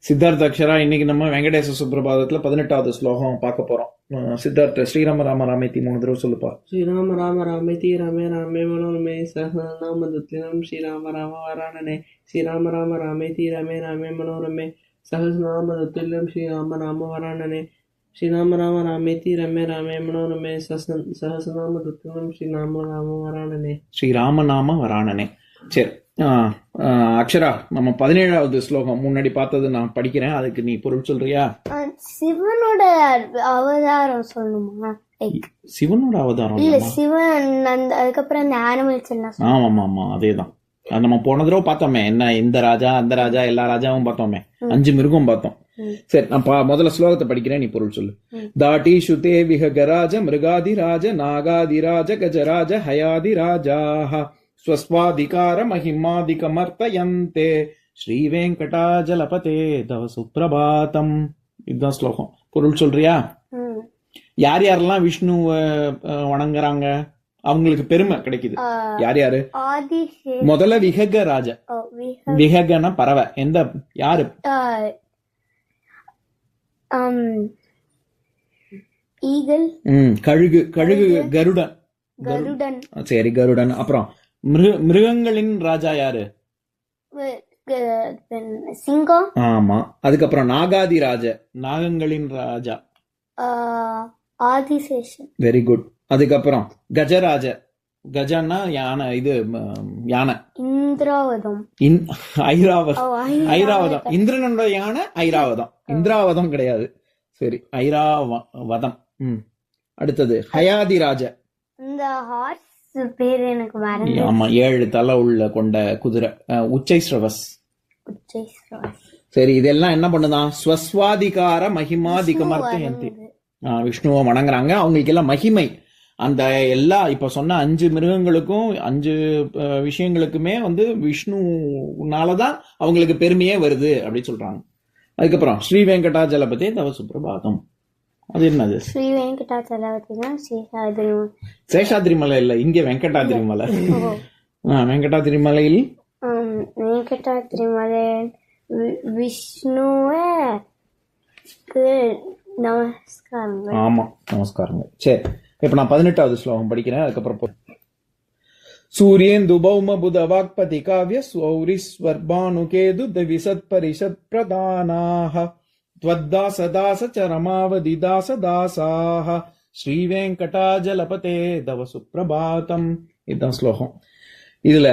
சித்தார்த்த அக்ஷரா இன்னைக்கு நம்ம வெங்கடேச சுப்ரபாதத்துல 18வது ஸ்லோகம் பார்க்க போறோம். சித்தார்த்த ஸ்ரீராம ராம ராமேத்தி 3 தடவை சொல்லுப்பா. ஸ்ரீராம ராம ராமேதி ரமே ராமே மனோரமே சஹநாமதுத்லினம் ஸ்ரீராம ராம வராணனே ஸ்ரீராம ராம ராமேதி ரமே ராமே மனோரமே சஹநாமதுத்லினம் ஸ்ரீராம ராம வராணனே ஸ்ரீராம ராம ராமேதி ரமே ராமே மனோரமே சஹஸ்ரநாமதுத்லினம் ஸ்ரீராம ராம வராணனே ஸ்ரீராமநாம வராணனே. சரி, அக்ஷரா நம்ம 17வது ஸ்லோகம் முன்னாடி பார்த்தது நான் படிக்கிறேன், அதுக்கு நீ பொருள் சொல்றியா? சிவனோட அவதாரம் சொல்லணுமா? சிவனோட அவதாரம் இல்ல, சிவன் அந்த அதுக்கப்புறம் அந்த அனிமல்ஸ் எல்லாம். ஆமா ஆமா அதேதான். அது நம்ம போன தடவை பார்த்தோமே, என்ன இந்த ராஜா அந்த ராஜா எல்லா ராஜாவும் பார்த்தோமே, 5 மிருகம் பார்த்தோம். சரி, நான் முதல்ல ஸ்லோகத்தை படிக்கிறேன், நீ பொருள் சொல்லு. தாட்டி சுதே விஹகராஜ மிருகாதிராஜ நாகாதிராஜ கஜராஜ ஹயாதிராஜாஹ ஸ்வஸ்வாதிகார மகிமாதிகமர்த்தயந்தே ஸ்ரீ வெங்கடாஜலபதே தவ சுப்ரபாதம். இதுதான் ஸ்லோகம். பொருள் சொல்றியா? யார் யாரெல்லாம் விஷ்ணுவை வணங்குறாங்க அவங்களுக்கு பெருமை கிடைக்குது. யார் யாரு? முதல்ல விஹக ராஜ. விஹகன பறவை. எந்த யாரு? ஈகிள். கழுகு. கழுகு கருடன். கருடன். சரி, கருடன். அப்புறம் மிருகங்களின் ராஜா யாரு? சிங்கம். ஆமா. அதுக்கப்புறம் நாகாதி ராஜ. நாகங்களின் ராஜா ஆதிசேஷன். Very good. அதுக்கப்புறம் கஜராஜ. கஜன்னா யானை. இது யானை. இந்திராவதம். ஐராவதம். இந்திரனோட யானை ஐராவதம். இந்திராவதம் கிடையாது. சரி, ஐராவதம். அடுத்தது ஹயாதிராஜ. இந்த ஹார்ஸ் பேர் எனக்கு மறந்து. ஆமா, 7 தலை உள்ள கொண்ட குதிரை. உச்சைஸ்ரவஸ். சரி, இதெல்லாம் என்ன பண்ணுதான்? ஸ்வஸ்வாதிகார மகிமாதிகமர்த்தயந்தி. விஷ்ணுவை வணங்குறாங்க, அவங்களுக்கு எல்லாம் மகிமை. அந்த எல்லா இப்ப சொன்ன 5 மிருகங்களுக்கும் 5 விஷயங்களுக்குமே விஷ்ணுனாலதான் அவங்களுக்கு பெருமையே வருது அப்படி சொல்றாங்க. அதுக்கப்புறம் ஸ்ரீ வெங்கடாஜலபதே தவ சுப்ரபாதம். அது என்னது? ஸ்ரீ வெங்கடாஜலபதினா சேஷாத்ரி மலை இல்ல, இங்க வெங்கடாத்ரி மலை. வெங்கடாத்ரி மலையில் வெங்கடாத்ரி மலை விஷ்ணுவே நமஸ்காரங்க. ஆமா, நமஸ்காரங்க. சரி, இப்ப நான் 18வது ஸ்லோகம் படிக்கிறேன், அதுக்கப்புறம். சூரியேந்து பௌம புத வாக்பதி காவ்ய ஸ்வௌரி ஸ்வர்பானுகேது தவிசத் பரிஷத் பிரதானாஹ த்வத்தாச தாச சரமாவதி தாச தாசாஹ ஸ்ரீ வெங்கடாஜலபதே தவ சுப்ரபாதம். இதுதான் ஸ்லோகம். இதுல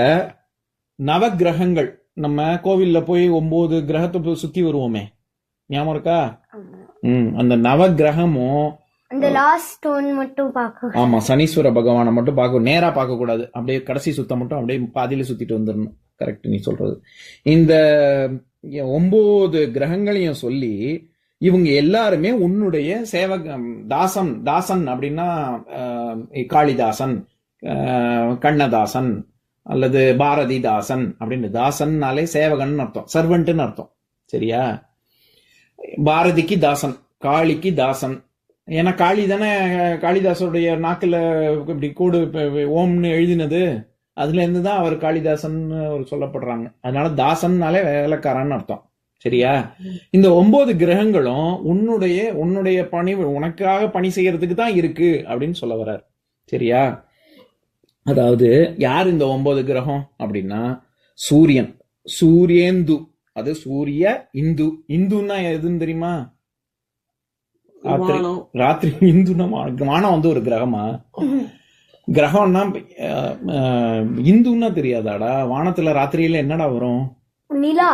நவகிரகங்கள், நம்ம கோவில்ல போய் 9 கிரகத்தை சுத்தி வருவோமே, ஞாபகம் இருக்கா? அந்த நவகிரகமும் அந்த லாஸ்ட் ஒன் மட்டும் பார்க்க. ஆமா, சனீஸ்வர பகவானை மட்டும் பார்க்க, நேரா பார்க்க கூடாது. அப்படியே கடைசி சுத்த மட்டும் அப்படியே பாதியில சுத்திட்டு வந்துடணும். கரெக்ட் நீ சொல்றது. இந்த 9 கிரகங்களையும் சொல்லி இவங்க எல்லாருமே உன்னுடைய தாசன் அப்படின்னா காளிதாசன், கண்ணதாசன் அல்லது பாரதிதாசன் அப்படின்னு. தாசன்னாலே சேவகன் அர்த்தம், சர்வன்ட்னு அர்த்தம். சரியா? பாரதிக்கு தாசன், காளிக்கு தாசன். ஏன்னா காளி தானே காளிதாசருடைய நாக்குல இப்படி கூடு ஓம்னு எழுதினது, அதுல இருந்துதான் அவர் காளிதாசன் சொல்லப்படுறாங்க. அதனால தாசன்னாலே வேலைக்காரன் அர்த்தம். சரியா? இந்த 9 கிரகங்களும் உன்னுடைய பணி, உனக்காக பணி செய்யறதுக்கு தான் இருக்கு அப்படின்னு சொல்ல வர்றார். சரியா? அதாவது யார் இந்த 9 கிரகம் அப்படின்னா சூரியன், சூரியேந்து. அது சூரிய இந்து. இந்துன்னா எதுன்னு தெரியுமா? ராத்திரி. இந்துன்னா வானம் ஒரு கிரகமா? கிரகம்னா இந்துன்னா தெரியாதாடா? வானத்துல ராத்திரியில என்னடா வரும்? நிலா.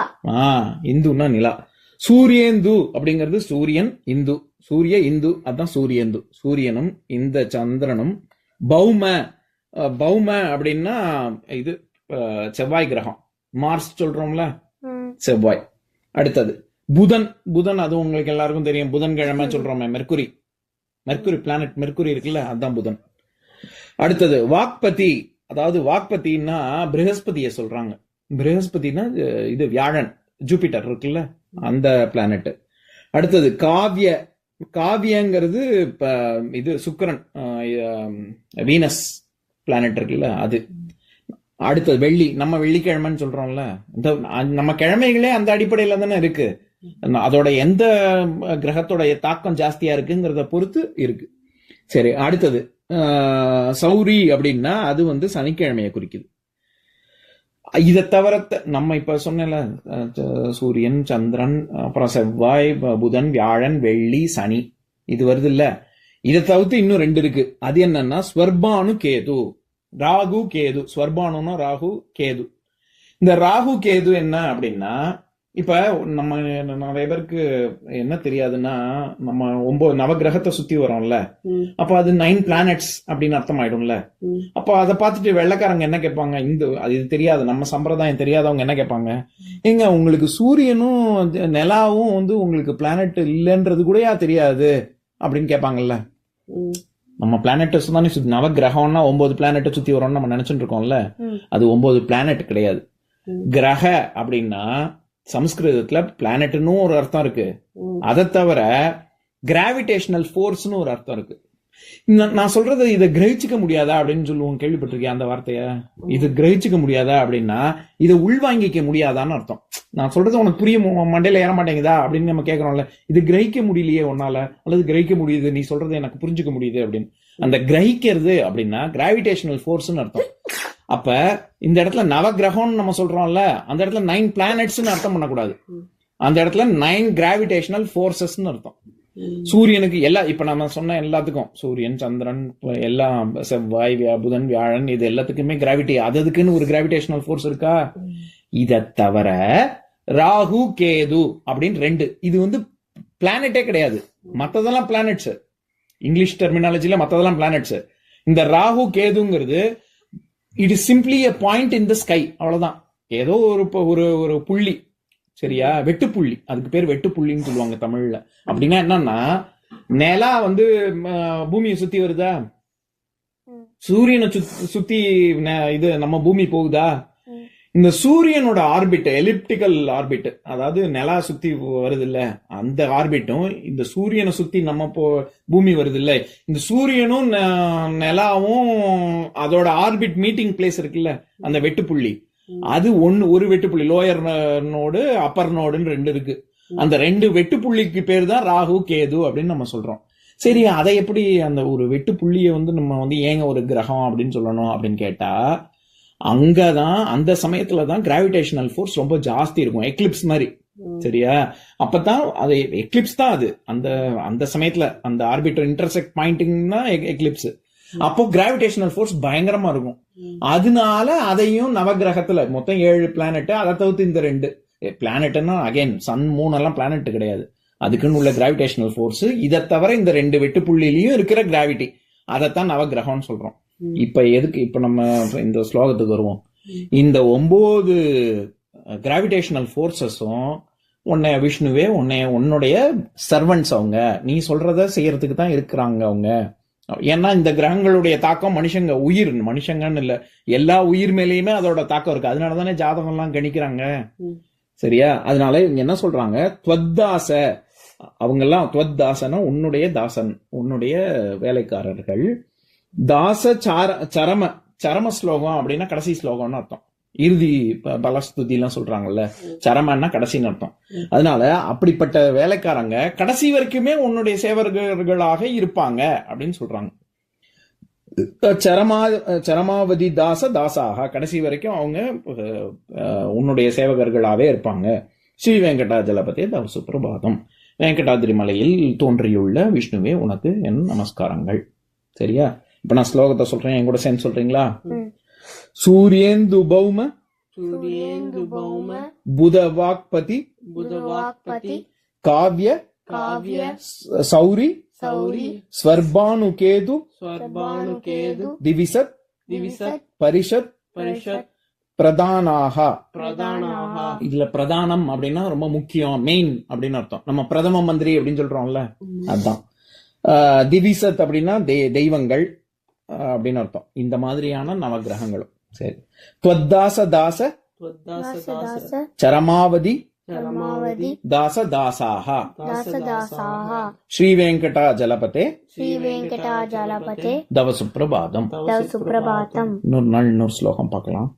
இந்துன்னா நிலா. சூரியேந்து அப்படிங்கிறது சூரியன், இந்து. சூரிய இந்து, அதான் சூரியேந்து. சூரியனும் இந்த சந்திரனும். பௌம அப்படின்னா இது செவ்வாய் கிரகம், மார்ஸ் சொல்றோம்ல, செவ்வாய். அடுத்தது புதன். புதன் அது உங்களுக்கு எல்லாருக்கும் தெரியும், புதன்கிழமை சொல்றோமே, மெர்க்குரி பிளானட். மெர்க்குரி இருக்குல்ல, அதுதான் புதன். அடுத்தது வாக்பதி. அதாவது வாக்பதினா ப்ரஹஸ்பதிய சொல்றாங்க. ப்ரஹஸ்பதினா இது வியாழன், ஜூபிட்டர் இருக்குல்ல, அந்த பிளானட். அடுத்தது காவியங்கிறது இது சுக்கிரன், வீனஸ் பிளானட் இருக்குல்ல, அது. அடுத்தது வெள்ளி. நம்ம வெள்ளிக்கிழமைன்னு சொல்றோம்ல, நம்ம கிழமைகளே அந்த அடிப்படையில தானே இருக்கு. அதோட எந்த கிரகத்தோட தாக்கம் ஜாஸ்தியா இருக்குங்கிறத பொறுத்து இருக்கு. சரி, அடுத்தது சௌரி அப்படின்னா அது வந்து சனிக்கிழமையை குறிக்குது. இதை தவிர நம்ம இப்ப சொன்னல சூரியன், சந்திரன், அப்புறம் செவ்வாய், புதன், வியாழன், வெள்ளி, சனி, இது வருது இல்ல. இதை தவிர்த்து இன்னும் 2 இருக்கு. அது என்னன்னா ஸ்வர்பானு கேது, ராகு கேது. ஸ்வர்பானுன்னா ராகு, கேது. இந்த ராகு கேது என்ன அப்படின்னா, இப்ப நம்ம நிறைய பேருக்கு என்ன தெரியாதுன்னா, நம்ம 9 நவகிரகத்தை சுத்தி வரோம்ல, அப்ப அது 9 பிளானட்ஸ் அப்படின்னு அர்த்தம் ஆயிடும்ல. அப்ப அதை பார்த்துட்டு வெள்ளைக்காரங்க என்ன கேட்பாங்க, இது தெரியாது, நம்ம சம்பிரதாயம் தெரியாதவங்க என்ன கேட்பாங்க, ஏங்க உங்களுக்கு சூரியனும் நிலாவும் வந்து உங்களுக்கு பிளானட் இல்லைன்றது கூடயா தெரியாது அப்படின்னு கேட்பாங்கல்ல. நம்ம பிளானட்டை தானே சுத்தி, நவகிரகம்னா 9 பிளானட்டை சுத்தி வரோம்னு நம்ம நினைச்சுட்டு இருக்கோம்ல, அது 9 பிளானட் கிடையாது. கிரக அப்படின்னா சமஸ்கிருதத்துல பிளானட்னு ஒரு அர்த்தம் இருக்கு. அதை தவிர கிராவிடேஷனல் ஃபோர்ஸ்னு ஒரு அர்த்தம் இருக்கு. நான் சொல்றது இதை கிரகிச்சுக்க முடியாதா அப்படின்னு சொல்லுவோம், கேள்விப்பட்டிருக்கேன் அந்த வார்த்தைய. இது கிரகிச்சுக்க முடியாதா அப்படின்னா இதை உள்வாங்கிக்க முடியாதான்னு அர்த்தம். நான் சொல்றது உனக்கு புரிய மண்டையில ஏற மாட்டேங்குதா அப்படின்னு நம்ம கேட்கறோம்ல. இது கிரகிக்க முடியலையே உன்னால, அல்லது கிரகிக்க முடியுது, நீ சொல்றது எனக்கு புரிஞ்சுக்க முடியுது அப்படின்னு. அந்த கிரகிக்கிறது அப்படின்னா கிராவிடேஷனல் ஃபோர்ஸ்னு அர்த்தம். அப்ப இந்த இடத்துல நவகிரகம்னு நம்ம சொல்றோம்ல, அந்த இடத்துல 9 பிளானட்ஸ்னு அர்த்தம் பண்ணக்கூடாது. அந்த இடத்துல 9 கிராவிடேஷனல் ஃபோர்சஸ்ன்னு அர்த்தம். சூரியனுக்கு இப்ப நம்ம சொன்ன எல்லாத்துக்கும், சூரியன், சந்திரன், எல்லாம், செவ்வாய், புதன், வியாழன், இது எல்லாத்துக்குமே கிராவிட்டி, அதுக்குன்னு ஒரு கிராவிடேஷனல் ஃபோர்ஸ் இருக்கா. இதை தவிர ராகு கேது அப்படின்னு 2, இது வந்து பிளானட்டே கிடையாது. மத்ததெல்லாம் பிளானட்ஸ், இங்கிலீஷ் டெர்மினாலஜில மத்ததெல்லாம் பிளானட்ஸ். இந்த ராகு கேதுங்கிறது it is simply a point in the sky, அவ்வளவுதான். ஏதோ ஒரு புள்ளி, சரியா, வெட்டுப்புள்ளி. அதுக்கு பேர் வெட்டுப்புள்ளின்னு சொல்லுவாங்க தமிழ்ல. அப்படின்னா என்னன்னா, நிலா வந்து பூமியை சுத்தி வருதா, சூரியனை சுத்தி இது நம்ம பூமி போகுதா, இந்த சூரியனோட ஆர்பிட், எலிப்டிக்கல் ஆர்பிட், அதாவது நிலா சுத்தி வருது இல்ல, அந்த ஆர்பிட்டும் இந்த சூரியனை சுத்தி நம்ம பூமி வருது இல்ல, இந்த சூரியனும் நிலாவும் அதோட ஆர்பிட் மீட்டிங் பிளேஸ் இருக்குல்ல, அந்த வெட்டுப்புள்ளி, அது ஒரு வெட்டுப்புள்ளி, லோயர் நோடு, அப்பர் நோடுன்னு 2 இருக்கு. அந்த 2 வெட்டுப்புள்ளிக்கு பேர் தான் ராகு கேது அப்படின்னு நம்ம சொல்றோம். சரி, அதை எப்படி அந்த ஒரு வெட்டுப்புள்ளியை வந்து நம்ம வந்து ஏங்க ஒரு கிரகம் அப்படின்னு சொல்லணும் அப்படின்னு கேட்டா, அங்கதான் அந்த சமயத்துலதான் கிராவிடேஷனல் ஃபோர்ஸ் ரொம்ப ஜாஸ்தி இருக்கும், எக்லிப்ஸ் மாதிரி. சரியா, அப்பதான் அது எக்லிப்ஸ் தான். அது அந்த சமயத்துல அந்த ஆர்பிட்டர் இன்டர்செக்ட் பாயிண்டிங்னா எக்லிப்ஸ். அப்போ கிராவிடேஷனல் ஃபோர்ஸ் பயங்கரமா இருக்கும். அதனால அதையும் நவகிரகத்துல மொத்தம் 7 பிளானட், அதை தவிர்த்து இந்த 2 பிளானட்னா அகைன் சன், மூன் எல்லாம் பிளானட் கிடையாது, அதுக்குன்னு உள்ள கிராவிடேஷனல் ஃபோர்ஸ். இதை தவிர இந்த 2 வெட்டுப்புள்ளிலையும் இருக்கிற கிராவிட்டி, அதைத்தான் நவகிரகம்னு சொல்றோம். இப்ப நம்ம இந்த ஸ்லோகத்துக்கு வருவோம். இந்த 9 கிராவிடேஷனல் ஃபோர்ஸஸும் விஷ்ணுவே உன்னுடைய சர்வன்ட்ஸ், அவங்க நீ சொல்றத செய்யறதுக்கு தான் இருக்கிறாங்க அவங்க. ஏன்னா இந்த கிரகங்களுடைய தாக்கம் மனுஷங்கன்னு இல்ல, எல்லா உயிர் மேலேயுமே அதோட தாக்கம் இருக்கு. அதனாலதானே ஜாதகம் எல்லாம் கணிக்கிறாங்க. சரியா, அதனால இவங்க என்ன சொல்றாங்க, துவத்தாச, அவங்க எல்லாம் துவத்தாசனா உன்னுடைய தாசன், உன்னுடைய வேலைக்காரர்கள். தாச சரம ஸ்லோகம் அப்படின்னா கடைசி ஸ்லோகம்னு அர்த்தம். இறுதி பலஸ்துதி எல்லாம் சொல்றாங்கல்ல, சரமன்னா கடைசின்னு அர்த்தம். அதனால அப்படிப்பட்ட வேலைக்காரங்க கடைசி வரைக்குமே உன்னுடைய சேவகர்களாக இருப்பாங்க அப்படின்னு சொல்றாங்க. சரமாவதி தாசாக, கடைசி வரைக்கும் அவங்க உன்னுடைய சேவகர்களாவே இருப்பாங்க. ஸ்ரீ வெங்கடாஜலபதே தவ சுப்பிரபாதம். வெங்கடாதிரி மலையில் தோன்றியுள்ள விஷ்ணுவே உனக்கு என் நமஸ்காரங்கள். சரியா, இப்ப நான் ஸ்லோகத்தை சொல்றேன், என் கூட சேர்ந்து சொல்றீங்களா? சூரியேந்து பௌம புதவாக்பதி காவ்ய சௌரி ஸ்வர்பானுகேது திவிசத் பரிஷத் பிரதானாக. இதுல பிரதானம் அப்படின்னா ரொம்ப முக்கியம், மெயின் அப்படின்னு அர்த்தம். நம்ம பிரதம மந்திரி அப்படின்னு சொல்றோம்ல, அதுதான். திவிசத் அப்படின்னா தெய்வங்கள் அப்படின்னு அர்த்தம். இந்த மாதிரியான நவகிரகங்களும். சரி, துவத்தாச தாச சரமாவதி தாச தாசாக ஸ்ரீ வெங்கடாஜலபதே தவ சுப்பிரபாதம். இன்னொரு நாள் இன்னொரு ஸ்லோகம் பார்க்கலாம்.